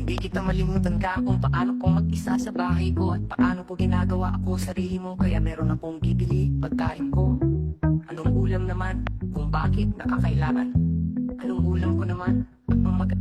Hindi kita malimutan ka kung paano ko mag-isa sa bahay ko at paano ko ginagawa ako sarili mo. Kaya meron akong bibili pagkain ko. Anong ulam naman? Kung bakit nakakailangan? Anong ulam ko naman?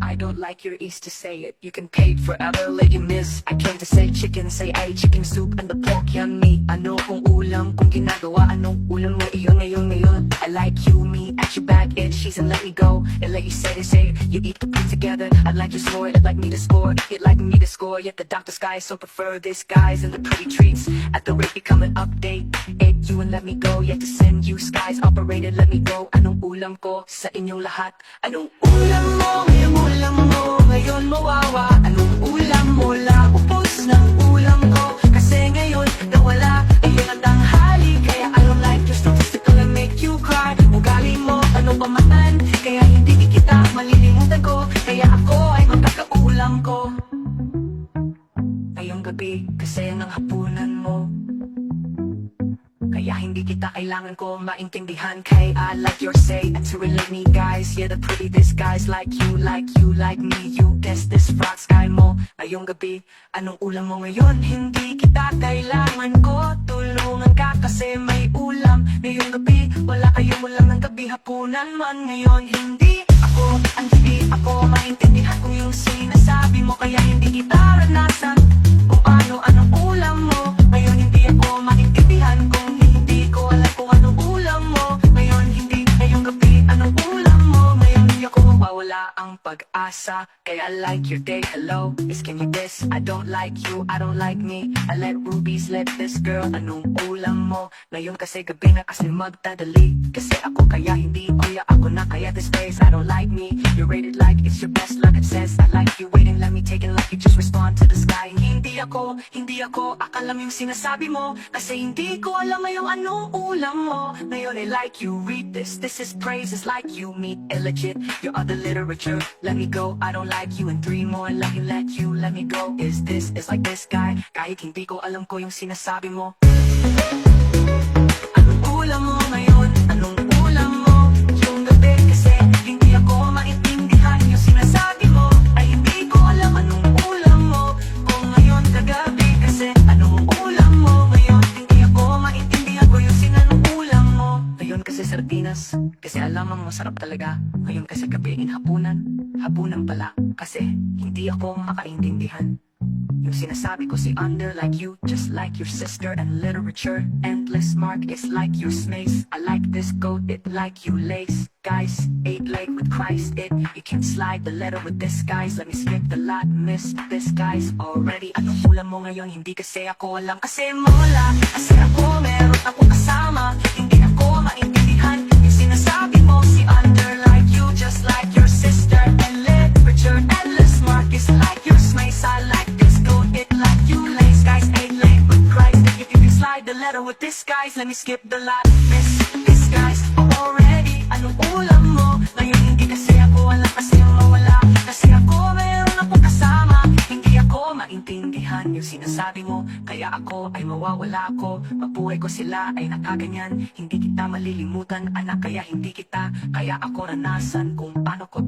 I don't like your ease to say it. You can pay it forever, let you miss. I came to say chicken, say ay chicken soup and the pork yummy. Ano kung ulam kung ginagawa? Anong ulam mo iyon ngayon? I like you, me, at your back itches and let me go. And let you say it. You eat the food together. I'd like to score it, like me to score. It like me to score. Yet the doctor's guys so prefer this guys and the pretty treats. At the rate become an update. It you and let me go. Yet to send you skies operated, let me go. Anong ulam ko sa inyong lahat? Anong ulam mo? Ulam mo ngayon mawawa. Anong ulam mo? Upos ng ulam ko. Kasi ngayon nawala ayun ang tanghali. Kaya I don't like your statistical and make you cry. Ugali mo ano ba man? Kaya hindi kita malilimutan ko. Kaya ako ay magkakaulam ko ngayong gabi kasi ng hapunan mo. Kaya hindi kita kailangan ko maintindihan. Kaya I like your say and to relate me guys. Yeah, the pretty this guys like you, like me. You guess this frog sky mo ngayong gabi. Anong ulam mo ngayon? Hindi kita kailangan ko. Tulungan ka kasi may ulam ngayong gabi. Wala kayong ulam ng gabi, hapunan man ngayon. Hindi ako maintindihan kung yung sinasabi mo. Kaya hindi kita ranasan kung anong ulam mo ngayon. Hindi ako maintindihan kung hindi ko alam kung anong ulam mo ngayon. Hindi ngayong gabi, anong ulam mo ngayon. Hindi ako mawawala ang pag-asa. Kaya I like your day, hello, is can you this? I don't like you, I don't like me. I let rubies, let this girl. Anong ulam mo ngayon kasi gabi na kasi magdadali. Kasi ako kaya hindi, kaya ako na kaya this place. I don't like me, you're rated like it's your best luck. It says I like you, waiting, let me take it like you just respond to the sky. Hindi ako, akala mo yung sinasabi mo. Kasi hindi ko alam ngayong anong ulam mo ngayon. I like you, read this is praise. It's like you meet illegit, your other literature. Let me go, I don't like you. And three more, let me go. Is like this guy, kahit hindi ko alam ko yung sinasabi mo. Anong ulam mo ngayon? Anong ulam mo yung gabi? Kasi hindi ako maintindihan yung sinasabi mo. Ay hindi ko alam anong ulam mo kung ngayon kagabi. Kasi anong ulam mo ngayon? Hindi ako maintindihan ko yung sinanong ulam mo ngayon. Kasi sardinas, kasi alam mo masarap talaga. Ngayon kasi gabiin hapunan pala. Kasi hindi ako makaintindihan yung sinasabi ko si under like you, just like your sister. And literature, endless mark is like your space. I like this goat, it like you lace. Guys, 8 leg with Christ, it you can't slide the letter with this guys. Let me skip the lot, miss this guys already. Anong ulam mo ngayon? Hindi kasi ako alam. Kasi mawala, kasi ako meron akong kasama. Hindi ako maintindihan yung sinasabi mo si under like you, just like your sister. And literature, endless mark is like your space. I like this goat, it like you lace. Guys, 8 leg with Christ, if you can slide the letter with this guys. Let me skip the lot, miss this guys already. Anong ulam mo ngayon? Hindi kasi ako alam. Kasi mawala, kasi ako meron akong kasama. Hindi ako maintindihan yung sinasabi mo. Kaya ako ay mawawala ako. Mabuhay ko sila ay nakaganyan. Hindi kita malilimutan anak. Kaya hindi kita, kaya ako ranasan kung paano ko